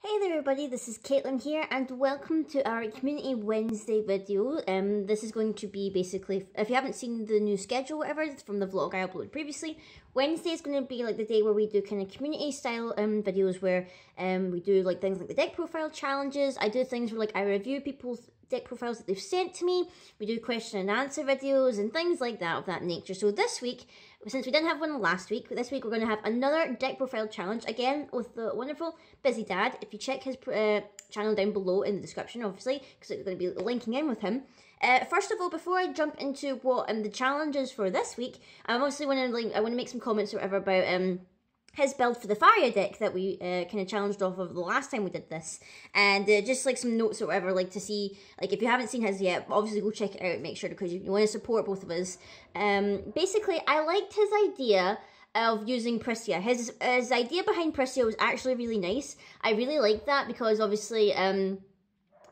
Hey there everybody, this is Caitlin here and welcome to our Community Wednesday video. This is going to be basically, if you haven't seen the new schedule or whatever, it's from the vlog I uploaded previously. Wednesday is going to be like the day where we do kind of community style videos where we do like things like the deck profile challenges. I do things where like I review people's deck profiles that they've sent to me. We do question and answer videos and things like that of that nature. So this week, since we didn't have one last week, this week we're going to have another deck profile challenge, again with the wonderful BizzyDad. If you check his channel down below in the description, obviously, because it's going to be linking in with him. First of all, before I jump into what the challenge is for this week, I obviously want to make some comments or whatever about his build for the Faria deck that we kind of challenged off of the last time we did this, and just like some notes or whatever, like to see, like if you haven't seen his yet, obviously go check it out, make sure, because you want to support both of us. Basically, I liked his idea of using Priscia. His idea behind Priscia was actually really nice. I really liked that because obviously it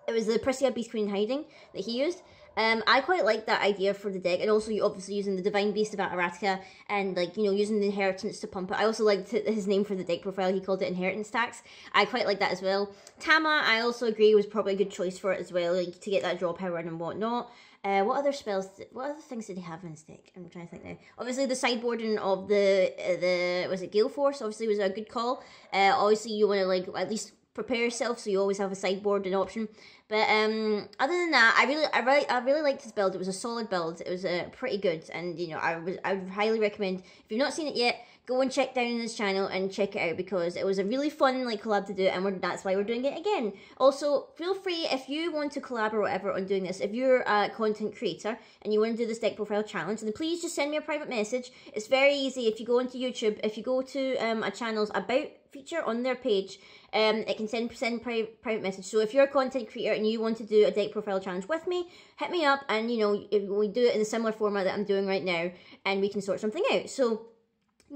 was the Priscia Beast Queen Hiding that he used. I quite like that idea for the deck, and also you obviously using the Divine Beast of Attoractia and like, you know, using the Inheritance to pump it. I also liked his name for the deck profile, he called it Inheritance Tax. I quite like that as well. Tama, I also agree, was probably a good choice for it as well, like to get that draw power in and whatnot. What other things did he have in his deck? I'm trying to think now. Obviously the sideboarding of the was it Gale Force, obviously was a good call. Obviously you want to like at least prepare yourself, so you always have a sideboard option. But other than that, I really liked his build. It was a solid build. It was pretty good, and you know, I would highly recommend, if you've not seen it yet, go and check down in his channel and check it out, because it was a really fun like collab to do, and that's why we're doing it again. Also, feel free, if you want to collab or whatever on doing this, if you're a content creator and you want to do this deck profile challenge, then please just send me a private message. It's very easy. If you go into YouTube, if you go to a channel's about feature on their page, it can send private message. So if you're a content creator and you want to do a deck profile challenge with me, hit me up, and you know, if we do it in a similar format that I'm doing right now, and we can sort something out. So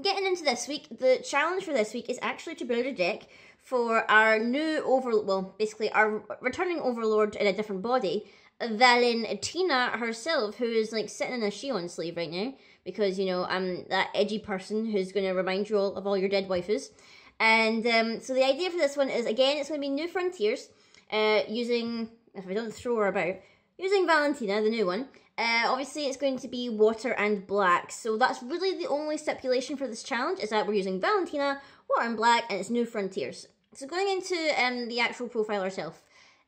getting into this week, the challenge for this week is actually to build a deck for our new basically our returning Overlord in a different body, Valentina herself, who is like sitting in a Shion sleeve right now, because you know, I'm that edgy person who's going to remind you all of all your dead waifus. And so the idea for this one is, again, it's going to be New Frontiers, using, if I don't throw her about, using Valentina, the new one. Obviously, it's going to be water and black. So that's really the only stipulation for this challenge, is that we're using Valentina, water and black, and it's New Frontiers. So going into the actual profile herself,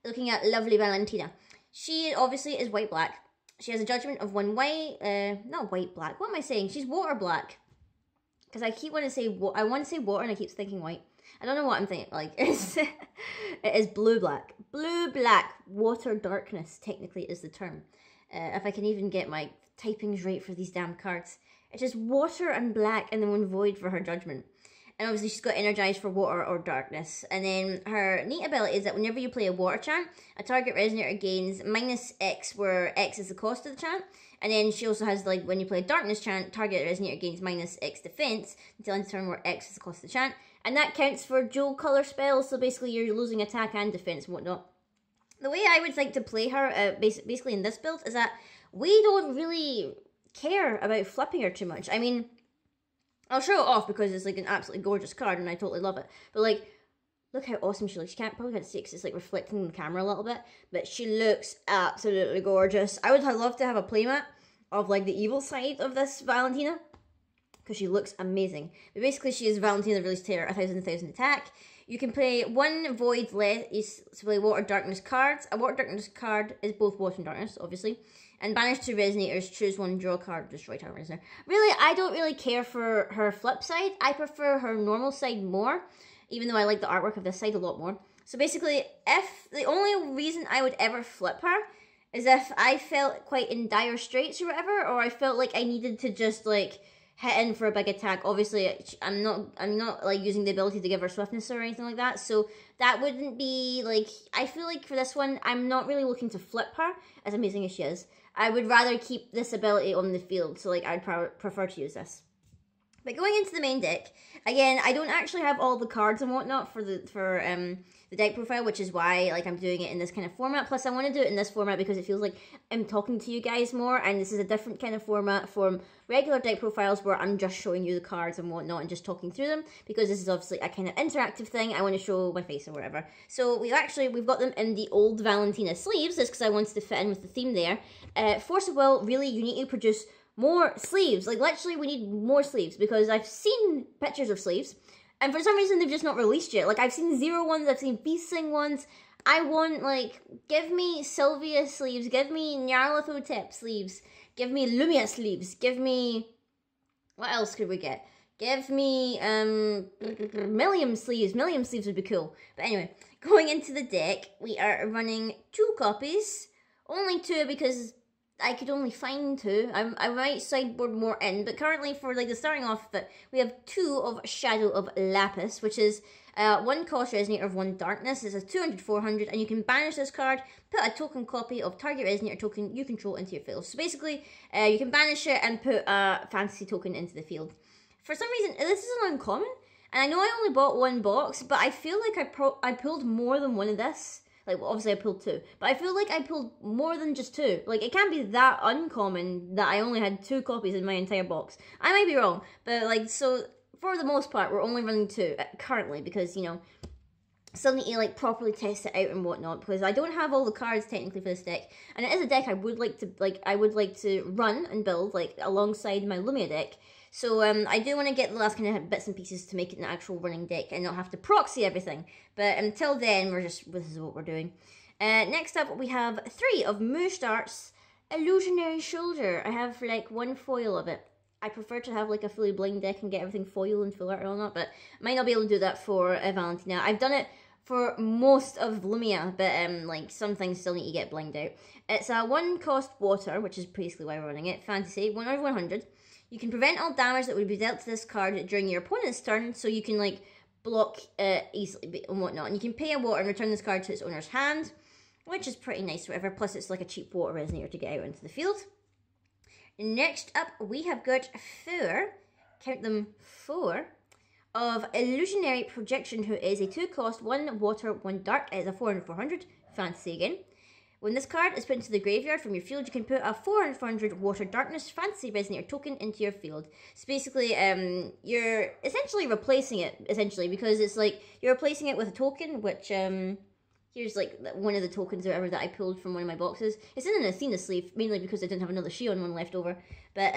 looking at lovely Valentina. She obviously is white-black. She has a judgment of 1 white, not white-black, what am I saying? She's water-black. Because I keep wanting to say, I want to say water and I keep thinking white. I don't know what I'm thinking, like, it is blue-black. Blue-black, water darkness, technically, is the term. If I can even get my typings right for these damn cards. It's just water and black and then 1 void for her judgment. And obviously she's got energized for water or darkness. And then her neat ability is that whenever you play a water chant, a target resonator gains -X, where X is the cost of the chant. And then she also has, like, when you play a darkness chant, target resonator gains -X defense until end of turn, where X is the cost of the chant. And that counts for dual color spells, so basically you're losing attack and defense and whatnot. The way I would like to play her, basically in this build, is that we don't really care about flipping her too much. I mean, I'll show it off because it's like an absolutely gorgeous card and I totally love it. But like, look how awesome she looks. You can't probably see because it's like reflecting the camera a little bit, but she looks absolutely gorgeous. I would love to have a playmat of like the evil side of this Valentina, because she looks amazing. But basically she is Valentina, the Release Terror, 1000 attack. You can play 1 void less to play Water Darkness cards. A Water Darkness card is both Water and Darkness, obviously. And banish 2 Resonators, choose 1, draw a card, destroy target Resonator. Really, I don't really care for her flip side. I prefer her normal side more, even though I like the artwork of this side a lot more. So basically, if the only reason I would ever flip her is if I felt quite in dire straits or whatever, or I felt like I needed to just like hit in for a big attack. Obviously, I'm not like using the ability to give her swiftness or anything like that, so that wouldn't be like, I feel like for this one, I'm not really looking to flip her, as amazing as she is. I would rather keep this ability on the field, so like I'd prefer to use this. But going into the main deck, again, I don't actually have all the cards and whatnot for the deck profile, which is why like I'm doing it in this kind of format. Plus, I want to do it in this format because it feels like I'm talking to you guys more, and this is a different kind of format from regular deck profiles where I'm just showing you the cards and whatnot and just talking through them, because this is obviously a kind of interactive thing. I want to show my face or whatever. So we've got them in the old Valentina sleeves. That's because I wanted to fit in with the theme there. Force of Will, really, you need to produce more sleeves. Like, literally, we need more sleeves, because I've seen pictures of sleeves, and for some reason, they've just not released yet. Like, I've seen Zero ones, I've seen Beasting ones. I want, like, give me Sylvia sleeves, give me Nyarlathotep sleeves, give me Lumia sleeves, give me... What else could we get? Give me, Millium sleeves. Millium sleeves would be cool. But anyway, going into the deck, we are running 2 copies. Only 2 because I could only find 2. I might sideboard more in, but currently for like the starting off, but we have 2 of Shadow of Lapis, which is 1 cost Resonator of 1 darkness. It's a 200/400, and you can banish this card, put a token copy of target Resonator token you control into your field. So basically, you can banish it and put a fantasy token into the field. For some reason, this is an uncommon, and I know I only bought 1 box, but I feel like I pulled more than 1 of this. Like, well, obviously I pulled 2, but I feel like I pulled more than just 2. Like, it can't be that uncommon that I only had 2 copies in my entire box. I might be wrong, but like, so for the most part, we're only running 2 currently, because, you know, still need to like properly test it out and whatnot, because I don't have all the cards technically for this deck, and it is a deck I would like to run and build like alongside my Lumia deck. So I do want to get the last kind of bits and pieces to make it an actual running deck and not have to proxy everything. But until then, this is what we're doing. Next up, we have 3 of Moojdart's Illusionary Shoulder. I have like 1 foil of it. I prefer to have like a fully blind deck and get everything foil and full art and all that, but I might not be able to do that for Valentina. I've done it for most of Lumia, but like some things still need to get blind out. It's a 1 cost water, which is basically why we're running it. Fantasy, 1 out of 100. You can prevent all damage that would be dealt to this card during your opponent's turn, so you can like block easily and whatnot. And you can pay a water and return this card to its owner's hand, which is pretty nice, whatever. Plus, it's like a cheap water resonator to get out into the field. Next up, we have got 4, count them 4, of Illusionary Projection, who is a 2 cost, 1 water, 1 dark. It is a 400/400, fantasy again. When this card is put into the graveyard from your field, you can put a 400/400 water darkness fantasy resonator token into your field. So basically, you're essentially replacing it, because it's like you're replacing it with a token, which here's like one of the tokens or whatever that I pulled from one of my boxes. It's in an Athena sleeve, mainly because I didn't have another Shion one left over. But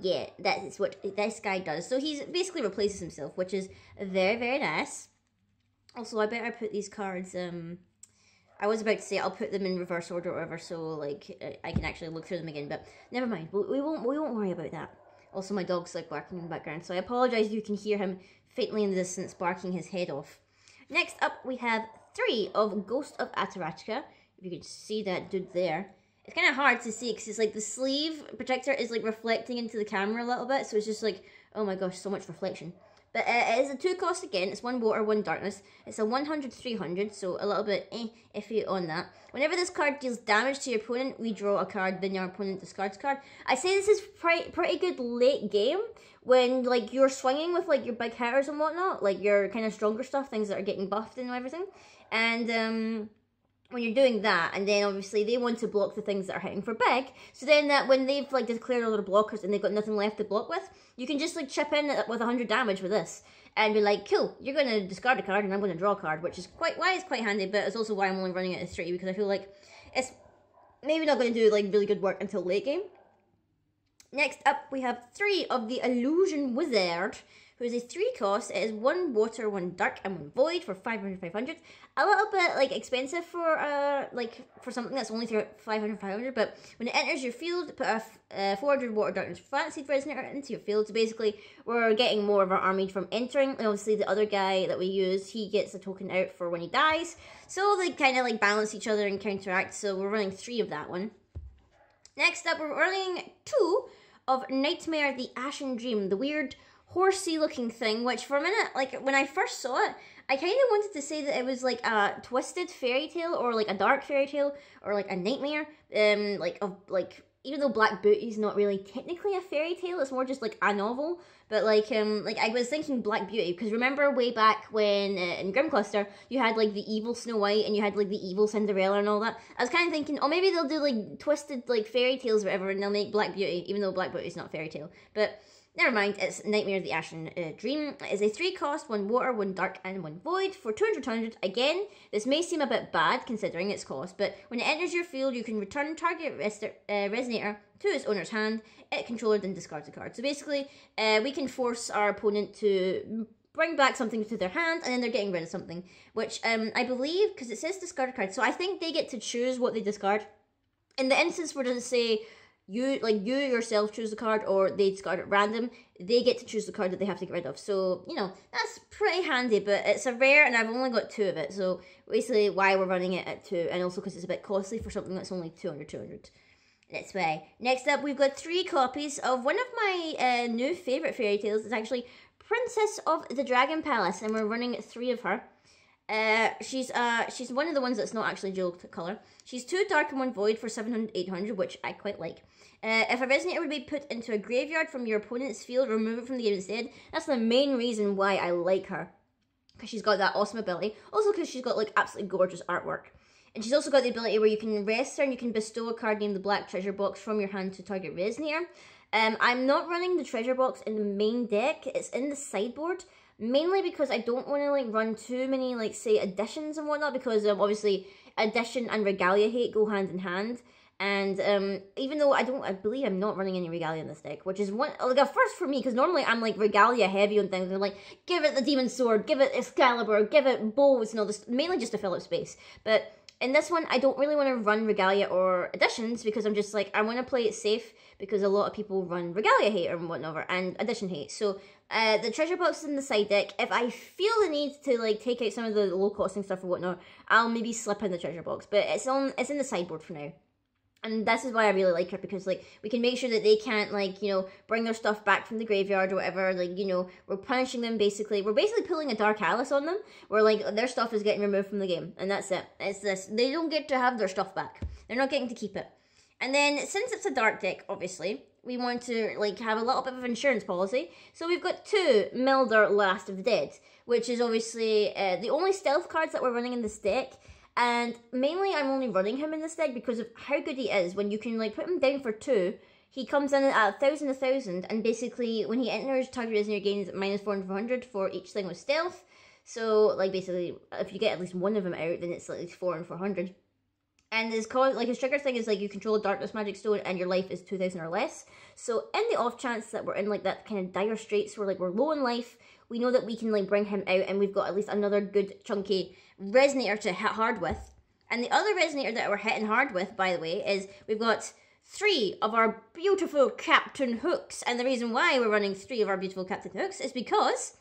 yeah, that is what this guy does. So he basically replaces himself, which is very, very nice. Also, I better put these cards, I was about to say I'll put them in reverse order or whatever, so like I can actually look through them again, but never mind. We won't worry about that. Also, my dog's like barking in the background, so I apologize if you can hear him faintly in the distance barking his head off. Next up, we have 3 of Ghost of Attoractia. If you could see that dude there. It's kind of hard to see because it's like the sleeve protector is like reflecting into the camera a little bit, so it's just like, oh my gosh, so much reflection. But it is a 2 cost again. It's 1 water, 1 darkness. It's a 100/300, so a little bit iffy on that. Whenever this card deals damage to your opponent, we draw a card, then your opponent discards a card. I say this is pretty good late game when like you're swinging with like your big hitters and whatnot, like your kind of stronger stuff, things that are getting buffed and everything. And when you're doing that, and then obviously they want to block the things that are hitting for big, so then that when they've like declared all their blockers and they've got nothing left to block with, you can just like chip in with 100 damage with this and be like, cool, you're going to discard a card and I'm going to draw a card, which is quite handy, but it's also why I'm only running it as 3, because I feel like it's maybe not going to do like really good work until late game. Next up, we have 3 of the Illusion Wizard, who is a 3 cost. It is 1 water, 1 dark, and 1 void for 500/500. A little bit like expensive for something that's only 500/500. But when it enters your field, put a 400 water darkness fantasy resonator into your field. So basically, we're getting more of our army from entering. And obviously, the other guy that we use, he gets a token out for when he dies. So they kind of like balance each other and counteract. So we're running 3 of that one. Next up, we're running 2 of Nightmare the Ashen Dream, the weird horsey looking thing, which for a minute, like when I first saw it, I kind of wanted to say that it was like a twisted fairy tale or like a dark fairy tale or like a nightmare, even though Black Beauty is not really technically a fairy tale, it's more just like a novel. But like I was thinking Black Beauty, because remember way back when in Grim Cluster you had like the evil Snow White and you had like the evil Cinderella and all that. I was kind of thinking, oh, maybe they'll do like twisted like fairy tales or whatever, and they'll make Black Beauty, even though Black Beauty is not fairy tale. But never mind, it's Nightmare of the Ashen Dream. It is a 3 cost, 1 water, 1 dark, and 1 void for 200. Again, this may seem a bit bad considering its cost, but when it enters your field, you can return target Resonator to its owner's hand. It controller then discards a card. So basically, we can force our opponent to bring back something to their hand, and then they're getting rid of something, which I believe, because it says discard a card, so I think they get to choose what they discard. In the instance where does it say you yourself choose the card, or they discard at random, they get to choose the card that they have to get rid of. So, you know, that's pretty handy, but it's a rare, and I've only got 2 of it, so basically why we're running it at 2, and also because it's a bit costly for something that's only 200. That's why. Next up, we've got 3 copies of one of my new favourite fairy tales. It's actually Princess of the Dragon Palace, and we're running 3 of her. She's one of the ones that's not actually dual colour. She's 2 dark and 1 void for 700, which I quite like. If a Resonator would be put into a graveyard from your opponent's field, remove it from the game instead. That's the main reason why I like her. Because she's got that awesome ability. Also because she's got like absolutely gorgeous artwork. And she's also got the ability where you can rest her and you can bestow a card named the Black Treasure Box from your hand to target Resonator. I'm not running the Treasure Box in the main deck. It's in the sideboard. Mainly because I don't want to like run too many like say additions and whatnot, because obviously addition and Regalia hate go hand in hand. And even though I believe I'm not running any Regalia in this deck, which is one like a first for me, because normally I'm like Regalia heavy on things. They're like, give it the Demon Sword, give it Excalibur, give it bows and all this, mainly just to fill up space. But in this one, I don't really want to run Regalia or additions, because I'm just like, I want to play it safe, because a lot of people run Regalia hate or whatnot, and addition hate. So the Treasure Box is in the side deck. If I feel the need to like take out some of the low costing stuff or whatnot, I'll maybe slip in the Treasure Box. But it's in the sideboard for now. And this is why I really like her, because like we can make sure that they can't like, you know, bring their stuff back from the graveyard or whatever. Like, you know, we're punishing them basically. We're basically pulling a Dark Alice on them, where like their stuff is getting removed from the game, and that's it. It's this. They don't get to have their stuff back. They're not getting to keep it. And then since it's a dark deck, obviously, we want to like have a little bit of insurance policy. So we've got 2 Melder Last of the Dead, which is obviously the only stealth cards that we're running in this deck. And mainly I'm only running him in this deck because of how good he is. When you can like put him down for 2, he comes in at 1,000, and basically when he enters, target Resonator gains minus 400 for each thing with stealth. So like basically if you get at least one of them out, then it's like 4 and 400. And his trigger thing is like you control a darkness magic stone and your life is 2,000 or less. So in the off chance that we're in like that kind of dire straits where like we're low in life, we know that we can like bring him out, and we've got at least another good chunky Resonator to hit hard with. And the other Resonator that we're hitting hard with, by the way, is we've got 3 of our beautiful Captain Hooks. And the reason why we're running 3 of our beautiful Captain Hooks is because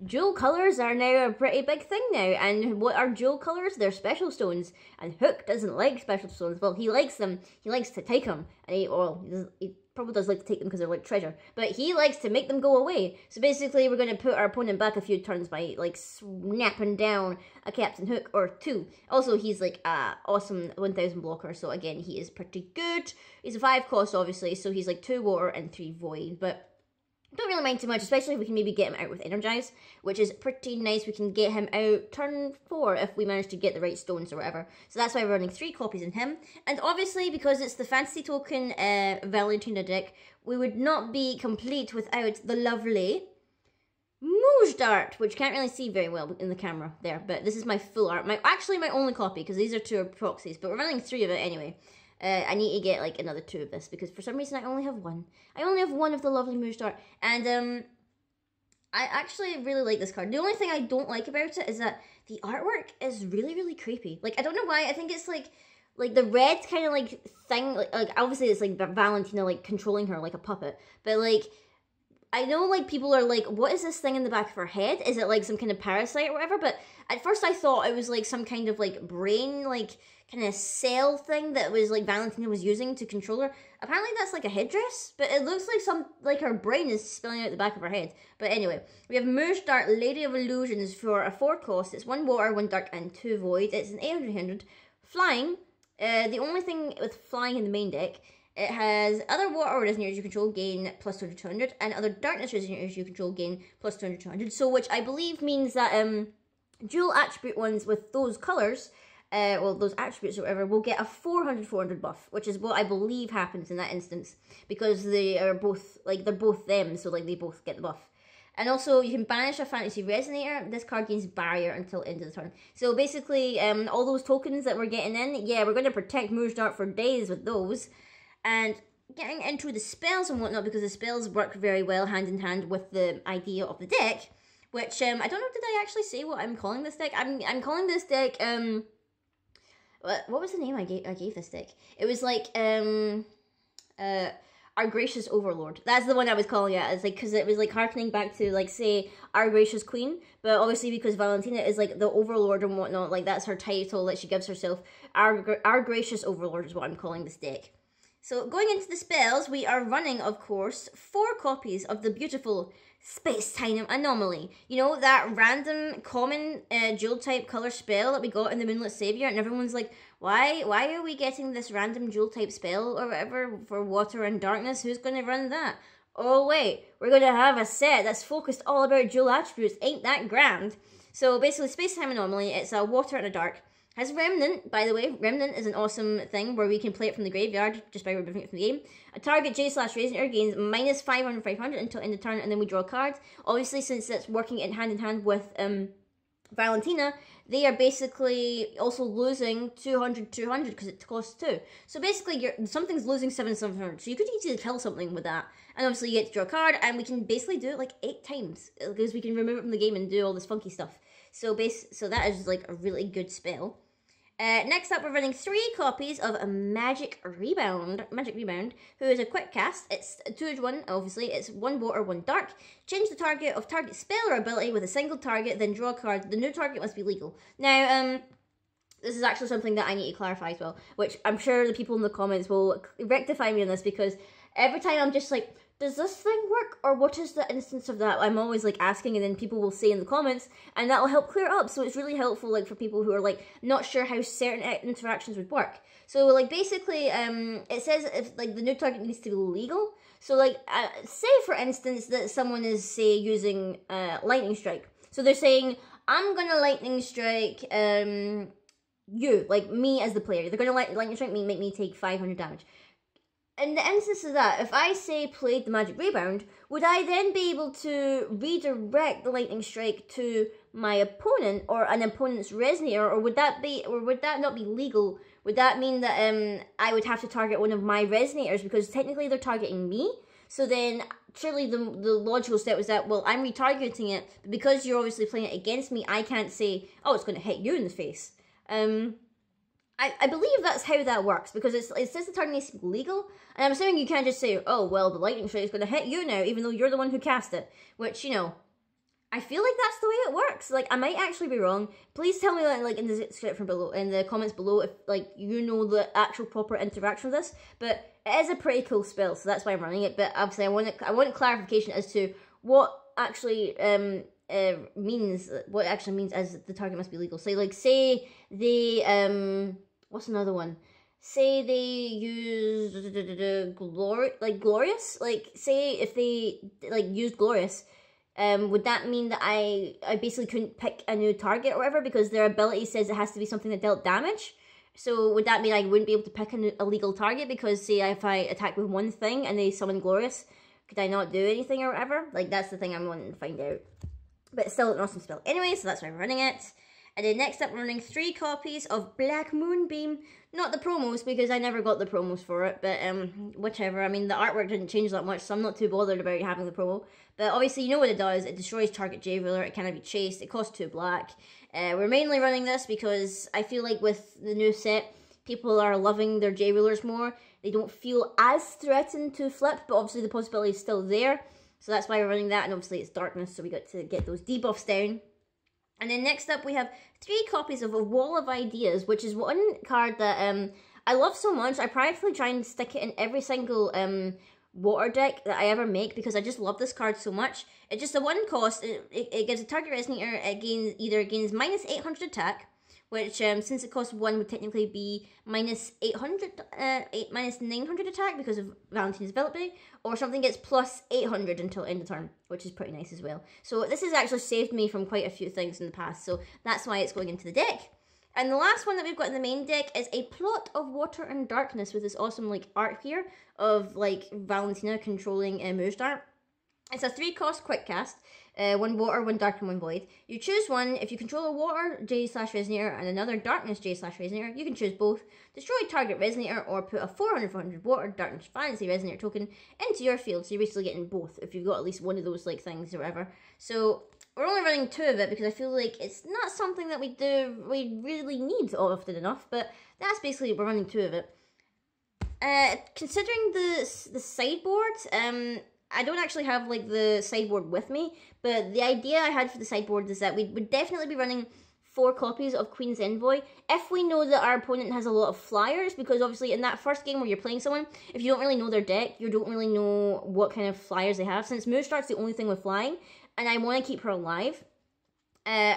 dual colours are now a pretty big thing now. And what are dual colours? They're special stones. And Hook doesn't like special stones. Well, he likes them. He likes to take them. And he probably does like to take them because they're like treasure. But he likes to make them go away. So basically, we're going to put our opponent back a few turns by like snapping down a Captain Hook or 2. Also, he's like a awesome 1,000 blocker. So again, he is pretty good. He's a 5 cost, obviously. So he's like 2 water and 3 void. But don't really mind too much, especially if we can maybe get him out with Energize, which is pretty nice. We can get him out turn 4 if we manage to get the right stones or whatever. So that's why we're running 3 copies in him. And obviously, because it's the fantasy token Valentina deck, we would not be complete without the lovely Moojdart, which can't really see very well in the camera there, but this is my full art. Actually my only copy, because these are 2 proxies, but we're running 3 of it anyway. I need to get like another 2 of this, because for some reason I only have 1. I only have 1 of the lovely Moojdart, and I actually really like this card. The only thing I don't like about it is that the artwork is really, really creepy. Like, I don't know why. I think it's like the red kind of like thing, like obviously it's like Valentina like controlling her like a puppet, but like I know like people are like, what is this thing in the back of her head? Is it like some kind of parasite or whatever? But at first I thought it was like some kind of like brain like kind of cell thing that was like Valentina was using to control her. Apparently that's like a headdress, but it looks like her brain is spilling out the back of her head. But anyway, we have Moojdart, Lady of Illusions for a 4 cost. It's 1 water, 1 dark, and 2 void. It's an 800 flying. The only thing with flying in the main deck It has other water resonators you control gain plus 200 to 100, and other darkness resonators you control gain plus 200 to 100. So, which I believe means that dual attribute ones with those colours, well, those attributes or whatever, will get a 400 buff, which is what I believe happens in that instance, because they are both, like, they're both them, so, like, they both get the buff. And also, you can banish a fantasy resonator. This card gains barrier until end of the turn. So basically, all those tokens that we're getting in, yeah, we're going to protect Moojdart for days with those. And getting into the spells and whatnot, because the spells work very well hand in hand with the idea of the deck. Which, I don't know, did I actually say what I'm calling this deck? I'm calling this deck, what was the name I gave this deck? It was like, Our Gracious Overlord. That's the one I was calling it. It's like, because it was like harkening back to, like, say, Our Gracious Queen. But obviously, because Valentina is like the Overlord and whatnot, like that's her title that she gives herself. Our Gracious Overlord is what I'm calling this deck. So going into the spells, we are running, of course, 4 copies of the beautiful Space-Time Anomaly. You know, that random common dual type color spell that we got in the Moonlit Savior, and everyone's like, why are we getting this random dual type spell or whatever for water and darkness? Who's going to run that? Oh wait, we're going to have a set that's focused all about dual attributes. Ain't that grand? So basically, Space-Time Anomaly, it's a water and a dark. Has Remnant, by the way. Remnant is an awesome thing where we can play it from the graveyard just by removing it from the game. A target J/Resonator gains minus 500 until end of turn, and then we draw a card. Obviously, since it's working in hand with Valentina, they are basically also losing 200 because it costs 2. So basically, something's losing 700. So you could easily kill something with that. And obviously, you get to draw a card, and we can basically do it like 8 times because we can remove it from the game and do all this funky stuff. So that is like a really good spell. Next up, we're running 3 copies of Magic Rebound, who is a quick cast. It's a 2-1, obviously. It's 1 water, 1 dark. Change the target of target spell or ability with a single target, then draw a card. The new target must be legal. Now, this is actually something that I need to clarify as well, which I'm sure the people in the comments will rectify me on this, because every time I'm just like, does this thing work, or what is the instance of that? I'm always like asking, and then people will say in the comments, and that will help clear it up. So it's really helpful, like, for people who are like not sure how certain interactions would work. So like basically, it says if like the new target needs to be legal. So like, say for instance that someone is, say, using lightning strike. So they're saying, I'm gonna lightning strike you, like me as the player. They're gonna lightning strike me, make me take 500 damage. In the instance of that, if I, say, played the Magic Rebound, would I then be able to redirect the Lightning Strike to my opponent or an opponent's Resonator, or would that not be legal? Would that mean that I would have to target one of my Resonators, because technically they're targeting me? So then, surely the logical step was that, well, I'm retargeting it, but because you're obviously playing it against me, I can't say, oh, it's going to hit you in the face. I believe that's how that works, because it says the target needs to be legal, and I'm assuming you can't just say, oh, well, the lightning strike is going to hit you now, even though you're the one who cast it, which, you know, I feel like that's the way it works. Like, I might actually be wrong. Please tell me, like in the description below, in the comments below, if, like, you know the actual proper interaction with this, but it is a pretty cool spell, so that's why I'm running it, but obviously I want clarification as to what actually, means as the target must be legal. So, like, say they, what's another one? Say they use Glorious? Like, say if they, like, used Glorious, would that mean that I basically couldn't pick a new target or whatever, because their ability says it has to be something that dealt damage? So would that mean I wouldn't be able to pick a legal target, because, say, if I attack with one thing and they summon Glorious, could I not do anything or whatever? Like, that's the thing I'm wanting to find out. But it's still an awesome spell. Anyway, so that's why I'm running it. And then next up, we're running 3 copies of Black Moonbeam. Not the promos, because I never got the promos for it, but whichever. I mean, the artwork didn't change that much, so I'm not too bothered about having the promo. But obviously, you know what it does. It destroys target J-Ruler, it cannot be chased, it costs 2 black. We're mainly running this because I feel like with the new set, people are loving their J-Rulers more. They don't feel as threatened to flip, but obviously the possibility is still there. So that's why we're running that, and obviously it's darkness, so we got to get those debuffs down. And then next up, we have 3 copies of A Wall of Ideas, which is one card that I love so much. I practically try and stick it in every single water deck that I ever make, because I just love this card so much. It's just a 1 cost. It gives a target Resonator. It gains minus 800 attack which since it costs 1 would technically be minus 900 attack because of Valentina's ability, or something gets plus 800 until end of turn, which is pretty nice as well. So this has actually saved me from quite a few things in the past, so that's why it's going into the deck. And the last one that we've got in the main deck is a Plot of Water and Darkness with this awesome like art here of like Valentina controlling Moojdart. It's a 3-cost quick cast, 1 water, 1 dark, and 1 void. You choose one. If you control a water J/Resonator and another darkness J/Resonator, you can choose both. Destroy target Resonator or put a 400/400 water darkness fantasy Resonator token into your field. So you're basically getting both if you've got at least one of those like things or whatever. So we're only running 2 of it because I feel like it's not something that we really need often enough. But that's basically, we're running 2 of it. Considering the sideboard, I don't actually have like the sideboard with me, but the idea I had for the sideboard is that we would definitely be running 4 copies of Queen's Envoy if we know that our opponent has a lot of flyers, because obviously in that first game where you're playing someone, if you don't really know their deck, you don't really know what kind of flyers they have. Since Moonstruck's the only thing with flying, and I want to keep her alive,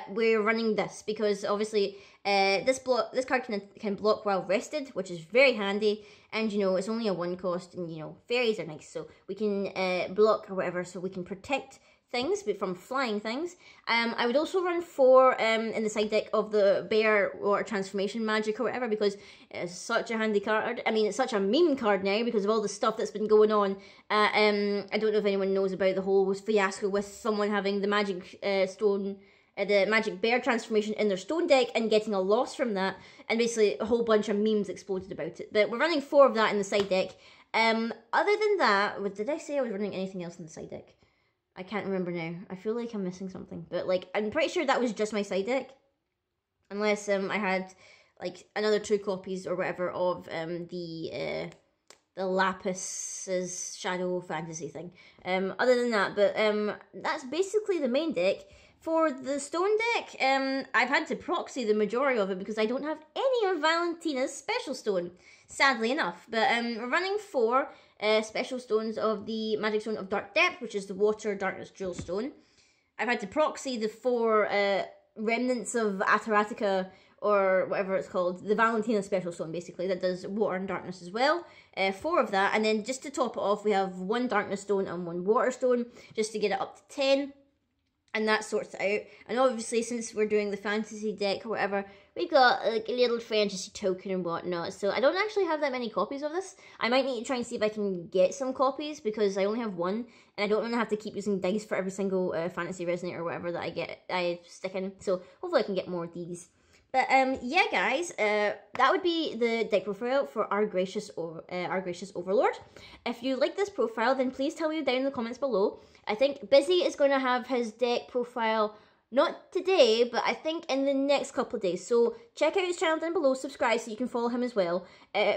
we're running this because obviously this card can block while rested, which is very handy, and you know it's only a 1 cost, and you know fairies are nice, so we can block or whatever, so we can protect things but from flying things. I would also run 4 in the side deck of the Bear or Transformation Magic or whatever, because it's such a handy card. I mean, it's such a meme card now because of all the stuff that's been going on. I don't know if anyone knows about the whole fiasco with someone having the magic stone, the magic bear transformation in their stone deck and getting a loss from that, and basically a whole bunch of memes exploded about it. But we're running 4 of that in the side deck. Other than that, did I say I was running anything else in the side deck? I can't remember now. I feel like I'm missing something, but like I'm pretty sure that was just my side deck, unless I had like another 2 copies or whatever of the Lapis's Shadow Fantasy thing. Other than that, but that's basically the main deck. For the stone deck, I've had to proxy the majority of it because I don't have any of Valentina's special stone, sadly enough. But we're running 4 special stones of the Magic Stone of Dark Depth, which is the Water Darkness Jewel Stone. I've had to proxy the 4 Remnants of Attoractia, or whatever it's called, the Valentina special stone, basically, that does water and darkness as well. 4 of that, and then just to top it off, we have 1 darkness stone and 1 water stone, just to get it up to 10. And that sorts it out. And obviously, since we're doing the fantasy deck or whatever, we got like a little fantasy token and whatnot. So I don't actually have that many copies of this. I might need to try and see if I can get some copies because I only have 1, and I don't want to have to keep using dice for every single fantasy resonator or whatever that I stick in. So hopefully I can get more of these. But yeah, guys, that would be the deck profile for our gracious Overlord. If you like this profile, then please tell me down in the comments below. I think Bizzy is going to have his deck profile not today, but I think in the next couple of days. So check out his channel down below, subscribe so you can follow him as well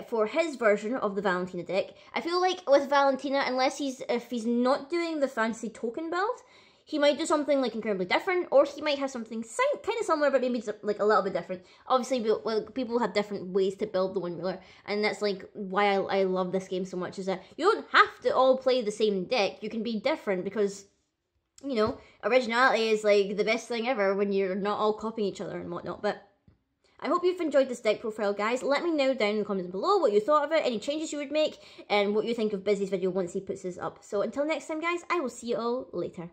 for his version of the Valentina deck. I feel like with Valentina, unless if he's not doing the fantasy token build, he might do something like incredibly different, or he might have something kind of similar, but maybe like a little bit different. Obviously, people have different ways to build the one wheeler, and that's like why I love this game so much. Is that you don't have to all play the same deck. You can be different because, you know, originality is like the best thing ever when you're not all copying each other and whatnot. But I hope you've enjoyed this deck profile, guys. Let me know down in the comments below what you thought of it, any changes you would make, and what you think of Bizzy's video once he puts this up. So until next time, guys, I will see you all later.